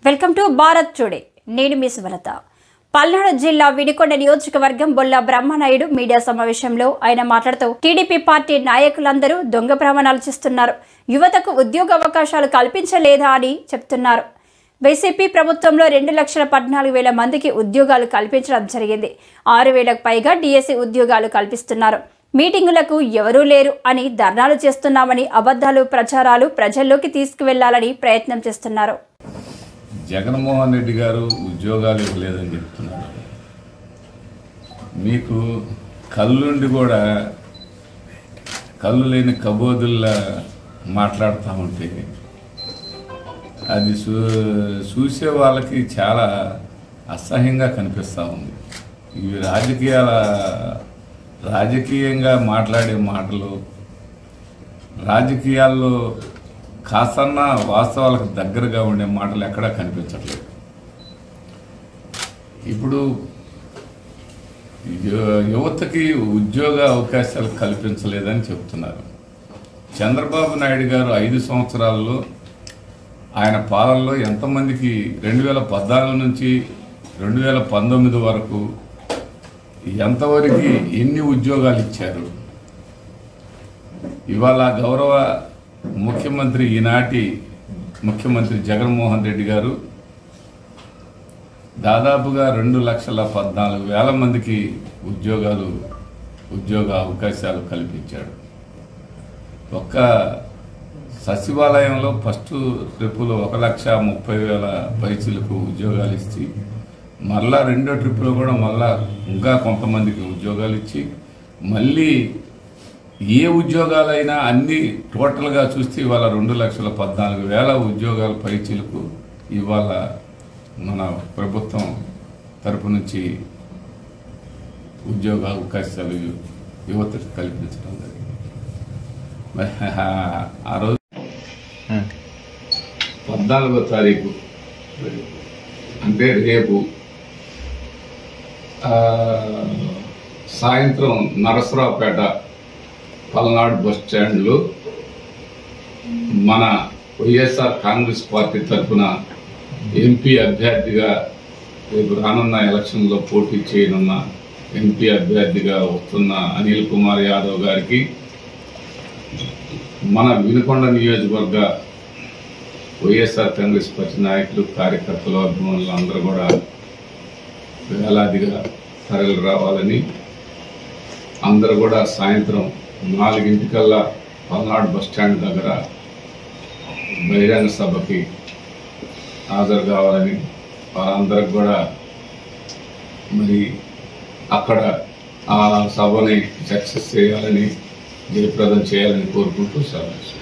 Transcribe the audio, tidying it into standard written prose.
Welcome to Bharat today. నేను మీ సుమలత. పల్నాడు జిల్లా వినుకొండ నియోజకవర్గం బొల్ల బ్రహ్మనాయుడు మీడియా సమావేశంలో ఆయన మాట్లాడుతూ టీడీపీ పార్టీ నాయకులందరూ దొంగ ప్రమాణాలు చేస్తున్నారు, యువతకు ఉద్యోగ అవకాశాలు కల్పించలేదా అని చెప్తున్నారు. వైసీపీ ప్రభుత్వంలో 2,14,000 మందికి ఉద్యోగాలు కల్పించడం జరిగింది. 6,000కు పైగా డిఎస్సి ఉద్యోగాలు కల్పిస్తున్నారు. మీటింగులకు ఎవరూ లేరు అని ధర్నాలు చేస్తున్నామని అబద్ధాలు ప్రచారాలు ప్రజల్లోకి తీసుకువెళ్లాలని ప్రయత్నం చేస్తున్నారు. జగన్మోహన్ రెడ్డి గారు ఉద్యోగాలు ఇవ్వలేదని చెప్తున్నారు. మీకు కళ్ళుండి కూడా కళ్ళు లేని కబోదుల్లా మాట్లాడుతూ ఉంటే అది చూసే వాళ్ళకి చాలా అసహ్యంగా కనిపిస్తూ ఉంది. ఇవి రాజకీయంగా మాట్లాడే మాటలు రాజకీయాల్లో కాసన్న వాస్తవాలకు దగ్గరగా ఉండే మాటలు ఎక్కడా కనిపించట్లేదు. ఇప్పుడు యువతకి ఉద్యోగ అవకాశాలు కల్పించలేదని చెప్తున్నారు. చంద్రబాబు నాయుడు గారు 5 సంవత్సరాల్లో ఆయన పాలనలో ఎంతమందికి 2014 నుంచి 2019 వరకు ఎంతవరకు ఎన్ని ఉద్యోగాలు ఇచ్చారు? ఇవాళ గౌరవ ముఖ్యమంత్రి ఈనాటి ముఖ్యమంత్రి జగన్మోహన్ రెడ్డి గారు దాదాపుగా 2,14,000 మందికి ఉద్యోగ అవకాశాలు కల్పించాడు. ఒక్క సచివాలయంలో ఫస్ట్ ట్రిప్పులో 1,30,000 పైచీలకు ఉద్యోగాలు ఇచ్చి మళ్ళా రెండో ట్రిప్పులో కూడా మళ్ళా ఇంకా కొంతమందికి ఉద్యోగాలు ఇచ్చి మళ్ళీ ఏ ఉద్యోగాలైనా అన్ని టోటల్గా చూస్తే ఇవాళ 2,14,000 ఉద్యోగాల పైచీలకు ఇవాళ మన ప్రభుత్వం తరపు నుంచి ఉద్యోగ అవకాశాలు యువతకు కల్పించడం జరిగింది. మరి ఆ రోజు 14వ తారీఖు అంటే రేపు సాయంత్రం నరసరావుపేట పల్నాడు బస్ స్టాండ్లో మన వైఎస్ఆర్ కాంగ్రెస్ పార్టీ తరఫున ఎంపీ అభ్యర్థిగా రేపు రానున్న ఎలక్షన్లో పోటీ చేయనున్న ఎంపీ అభ్యర్థిగా వస్తున్న అనిల్ కుమార్ యాదవ్ గారికి మన వినుకొండ నియోజకవర్గ వైఎస్ఆర్ కాంగ్రెస్ పార్టీ నాయకులు కార్యకర్తలు అభిమానులు అందరూ కూడా వేలాదిగా తరలి రావాలని అందరూ కూడా సాయంత్రం 4 పల్నాడు బస్ స్టాండ్ దగ్గర బహిరంగ సభకి హాజరు కావాలని వారందరికి కూడా మరి అక్కడ ఆ సభని సక్సెస్ చేయాలని జయప్రదం చేయాలని కోరుకుంటూ సెలవు.